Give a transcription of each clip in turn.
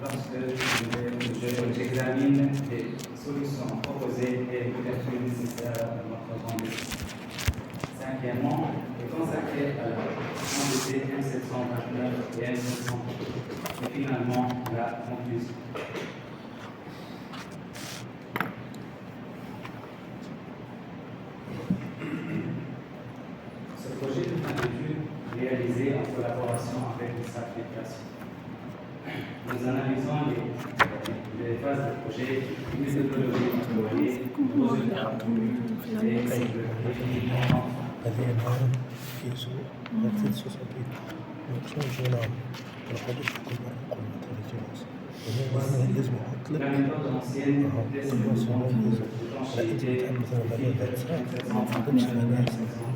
lorsque j'examine les solutions proposées et l'ouverture nécessaire à notre grande décision. Cinquièmement, est consacré à la NDC M729 et M730. Et finalement, la conclusion. Ce projet de fin d'études réalisé en collaboration avec les certifications. Nous analysons les phases de projet, méthodologie employée, résultats obtenus et définitivement. هذه العالم في سوق هذه السوسيتي مقصود جنان الحدث كل مرة كل مترجمات وهو لازم يحط لك الكونفنسيونال لا انت بتعمل مثلا بعدين بعد ساعة ما تقدمش على قضية للصغور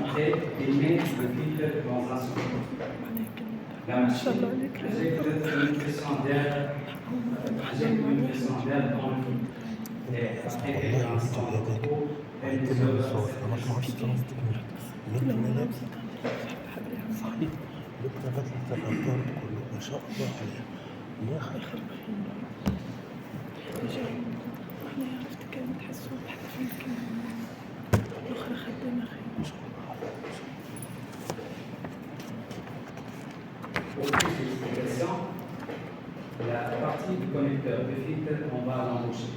Après, il met le filtre dans un seau. La machine injecte une pression d'air dans le filtre. Et après quelques instants de repos, elle isole cette صحيح بالطلبات التغطار كله ما شاء الله عليه يا أخي أنا عرفت كان تحسوا بحال في الكلمة الأخرى خدامة خير ما شاء الله. Pour plus d'explications, la partie du connecteur de filtre, on va l'embaucher.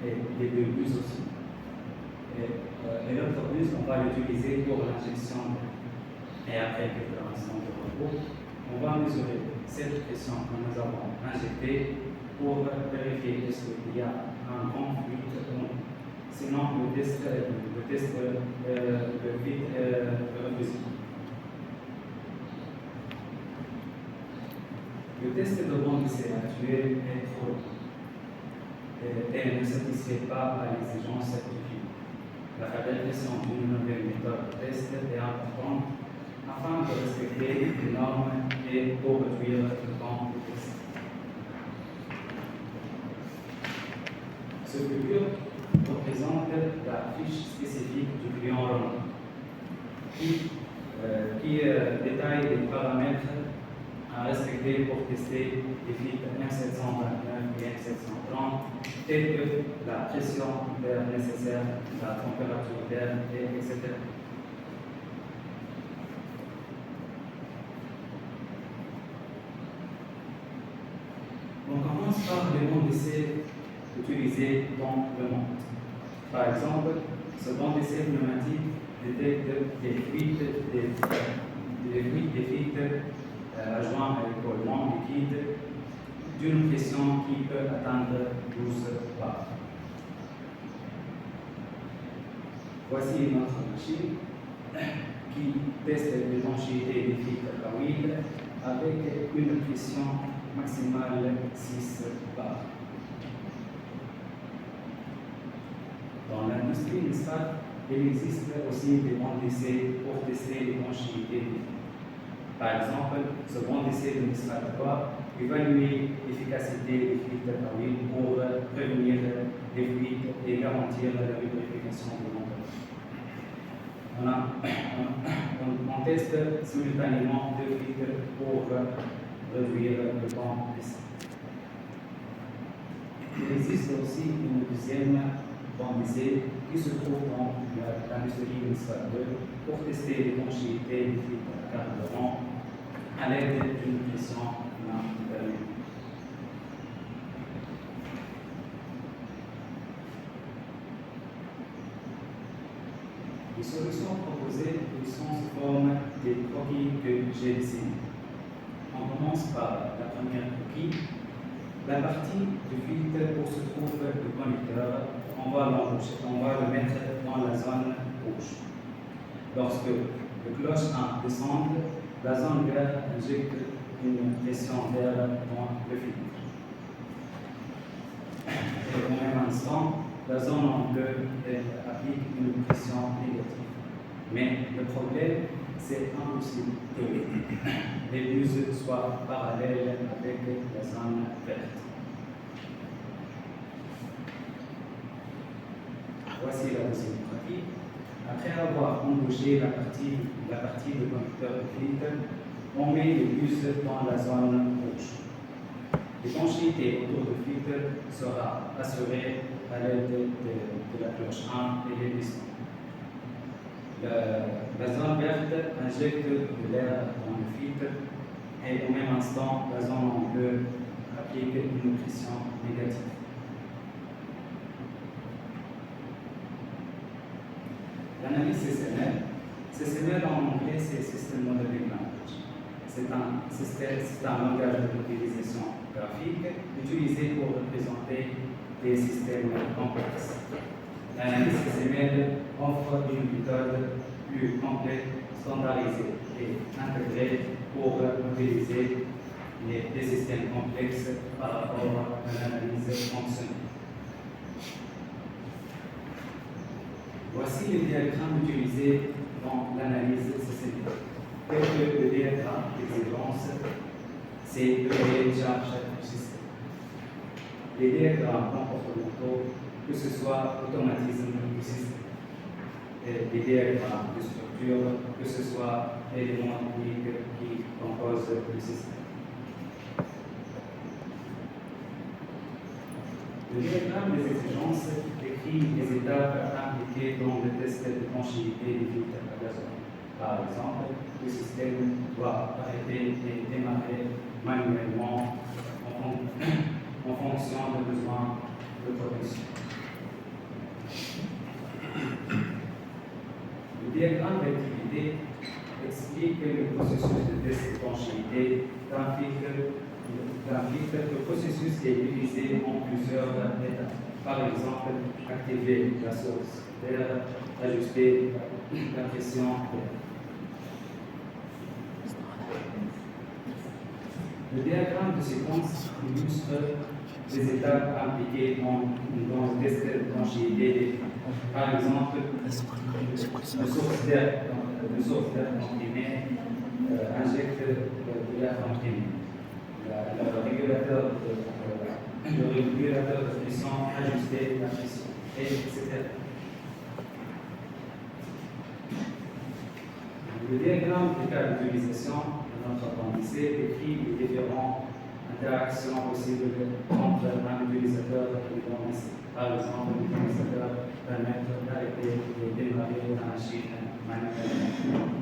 Et les deux bus aussi. Et l'autre bus, on va l'utiliser pour l'injection. Et après quelques instants de repos, on va mesurer cette pression que nous avons injectée pour vérifier est-ce qu'il y a un grand fluide ou non. Sinon, le test de vide est refusé. Le test de bond d'essai actuel est trop long et ne satisfait pas à l'exigence certifiée. La fabrication d'une nouvelle méthode de test est importante afin de respecter les normes et pour réduire le temps de test. Ce figure représente la fiche spécifique du client Renault qui détaille les paramètres à respecter pour tester les filtres M729 et M730 tels que la pression d'air nécessaire, la température d'air, etc. On commence par les bancs d'essai utilisés dans le monde. Par exemple, ce banc d'essai pneumatique détecte des fuites des filtres à joint à l'écoulement liquide d'une pression qui peut atteindre 12 bars. Voici notre machine qui teste l'étanchéité des filtres à huile avec une pression maximale 6 bars. Dans l'industrie, il existe aussi des bancs d'essai pour tester l'étanchéité des filtres. Par exemple, ce banc d'essai de Nisrat doit évaluer l'efficacité des filtres à huile pour prévenir les fuites et garantir la lubrification de l'engrais. On teste simultanément deux filtres pour réduire le temps d'essai. Il existe aussi une deuxième banc d'essai qui se trouve dans l'industrie Nisrat 2 pour tester l'étanchéité des filtres à carburant à l'aide d'une pression intérieure. Les solutions proposées sont sous forme des croquis que j'ai dessinés. On commence par la première croquis. La partie du filtre où se trouve le connecteur, on va le mettre dans la zone rouge. Lorsque le cloche 1 descend, la zone verte injecte une pression d'air dans le filtre. Et au même instant, la zone en bleu applique une pression négative. Mais le problème, c'est impossible que les buses soient parallèles avec la zone verte. Voici la deuxième pratique. Après avoir embauché la partie du conducteur de filtre, on met les puces dans la zone rouge. L'étanchéité autour du filtre sera assurée à l'aide de la cloche 1 et des pistons. La zone verte injecte de l'air dans le filtre et au même instant, la zone en bleu applique une pression négative. L'analyse CCML. CCML en anglais, c'est System Modeling Language. C'est un langage de modélisation graphique utilisé pour représenter des systèmes complexes. L'analyse CCML offre une méthode plus complète, standardisée et intégrée pour modéliser des systèmes complexes par rapport à l'analyse fonctionnelle. Voici les diagrammes utilisés dans l'analyse CCML. Tel que le diagramme d'exigence, c'est le cahier de charge du système. Les diagrammes comportementaux, que ce soit automatisme du système, les diagrammes de structure, que ce soit éléments techniques qui composent le système. Le diagramme des exigences décrit les étapes impliquées dans le test d'étanchéité des filtres à gazon. Par exemple, le système doit arrêter et démarrer manuellement en fonction des besoins de protection. Le diagramme d'activité explique le processus de test d'étanchéité d'un filtre. Le processus est divisé en plusieurs étapes. Par exemple, activer la source d'air, ajuster la pression d'air. Le diagramme de séquence illustre les étapes impliquées dans le test d'étanchéité. Par exemple, le source d'air comprimé injecte de l'air comprimé. Le régulateur de pression ajusté la pression, etc. Le diagramme de cas d'utilisation de notre appendice décrit les différentes interactions possibles entre un utilisateur et l'appendice. Par exemple, l'utilisateur permet d'arrêter et démarrer la machine manuellement.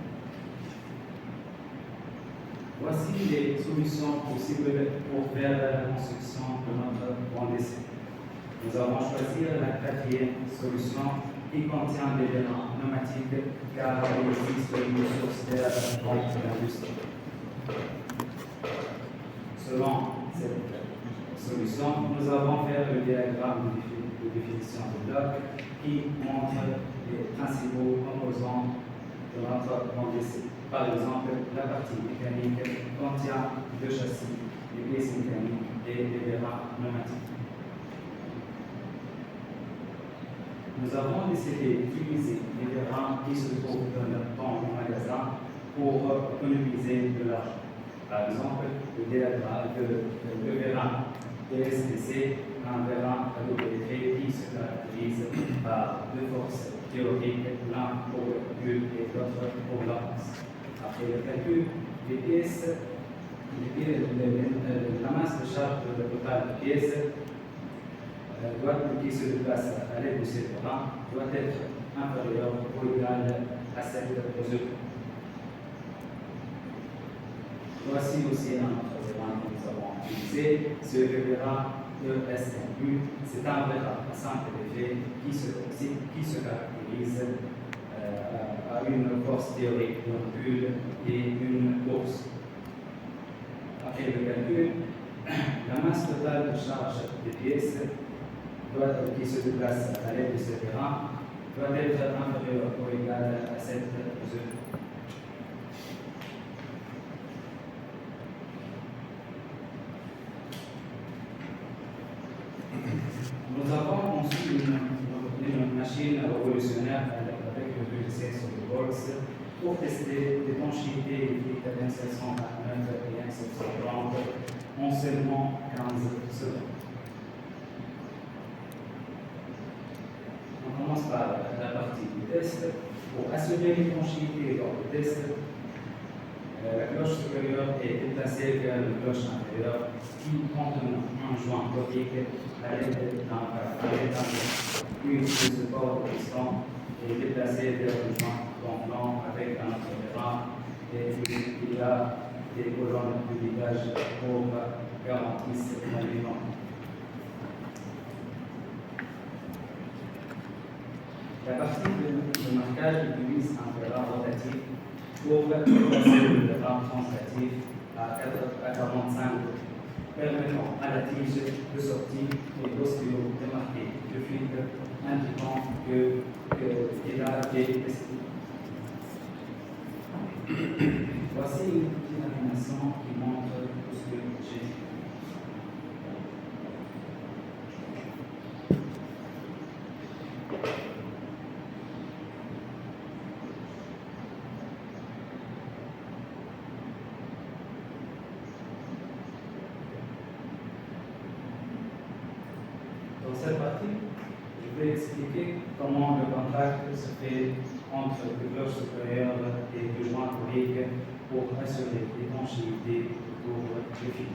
Voici les solutions possibles pour faire la construction de notre appendice. Nous avons choisi la quatrième solution qui contient des éléments pneumatiques car il existe une source d'air dans l'industrie. Selon cette solution, nous avons fait le diagramme de définition de bloc qui montre les principaux composants de notre appendice. Par exemple, la partie mécanique contient deux châssis, des pièces mécaniques et des vérins pneumatiques. Nous avons décidé d'utiliser les vérins qui se trouvent dans le magasin pour économiser de l'argent. Par exemple, le vérin DSDC, un vérin à double effet qui se caractérise par deux forces théoriques, l'un pour le calcul et l'autre pour la masse. Après le calcul, la masse de charge totale de pièces qui se déplace à l'aide de ces vérins doit être inférieure ou égale à celle de mesure. Voici aussi un autre vérin que nous avons utilisé, ce vérin ESMU. C'est un vérin à simple effet qui se caractérise à une force théorique de recul et une course. Après le calcul, la masse totale de charge des pièces qui se déplace à l'aide de ce vérin doit être inférieure ou égale à cette mesure. Nous avons conçu une machine révolutionnaire avec le logiciel SolidWorks pour tester l'étanchéité des filtres M729 et M730 en seulement 15 secondes. On commence par la partie du test. Pour assurer l'étanchéité lors du test, la cloche supérieure est déplacée vers la cloche inférieure qui contient un joint corique à l'aide d'un puis le support de piston est déplacé vers le joint gonflant avec un autre terrain et il y a des colonnes de guidage pour garantir l'alignement. La partie de marquage utilise un terrain rotatif pour placer le terrain translatif à 45 degrés, permettant à la tige de sortir et d'ostéo de marquer le fil, indiquant qu'il a été testé. Voici une petite animation qui montre tout ce que j'ai dit. Dans cette partie, je vais expliquer comment le contact se fait entre le cloche supérieure et le joint corique pour assurer l'étanchéité pour le fil.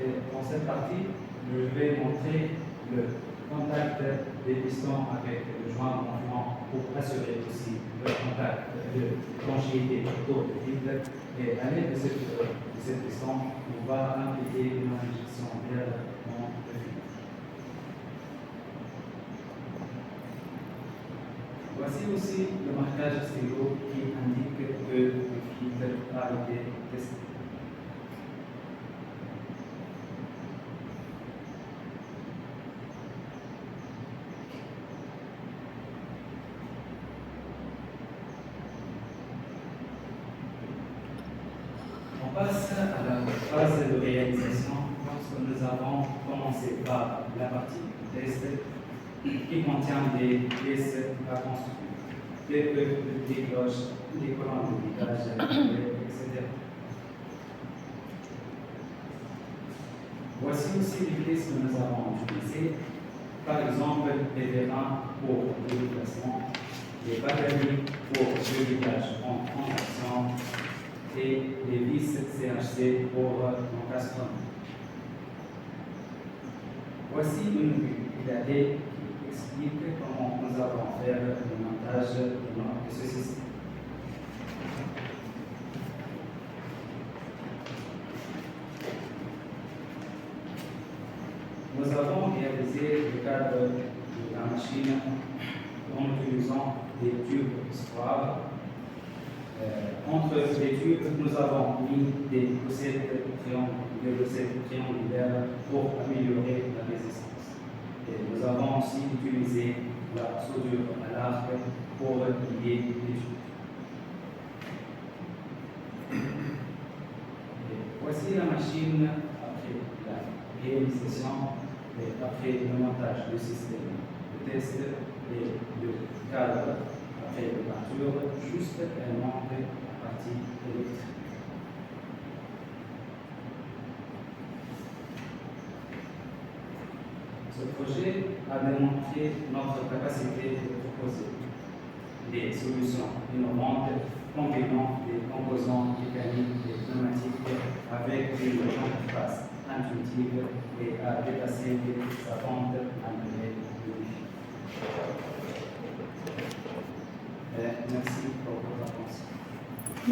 Et dans cette partie, je vais montrer le contact des pistons avec le joint gonflant pour assurer aussi le contact de l'étanchéité autour du vide. Et à l'aide de cette piston, on va appliquer une injection d'air dans le fil. Voici aussi le marquage stylo qui indique que le fil a été testé. On passe à la phase de réalisation lorsque nous avons commencé par la partie test qui contient des pièces à construire, des cloches, des colonnes de guidage, etc. Voici aussi les pièces que nous avons utilisées, par exemple les vérins pour le déplacement, les bagageries pour le guidage en transaction, et les vis CHC pour l'encastration. Voici une idée qui explique comment nous allons faire le montage de ce système. Nous avons réalisé le cadre de la machine en utilisant des tubes Square. Entre les tubes, nous avons mis des bossettes triangulaires pour améliorer la résistance. Et nous avons aussi utilisé la soudure à l'arc pour lier les tubes. Et voici la machine après la réalisation et après le montage du système de test et de cadre. Après la peinture, juste elle montre la partie électrique. Ce projet a démontré notre capacité de proposer des solutions innovantes combinant des composants mécaniques et pneumatiques avec une interface intuitive et à dépasser sa vente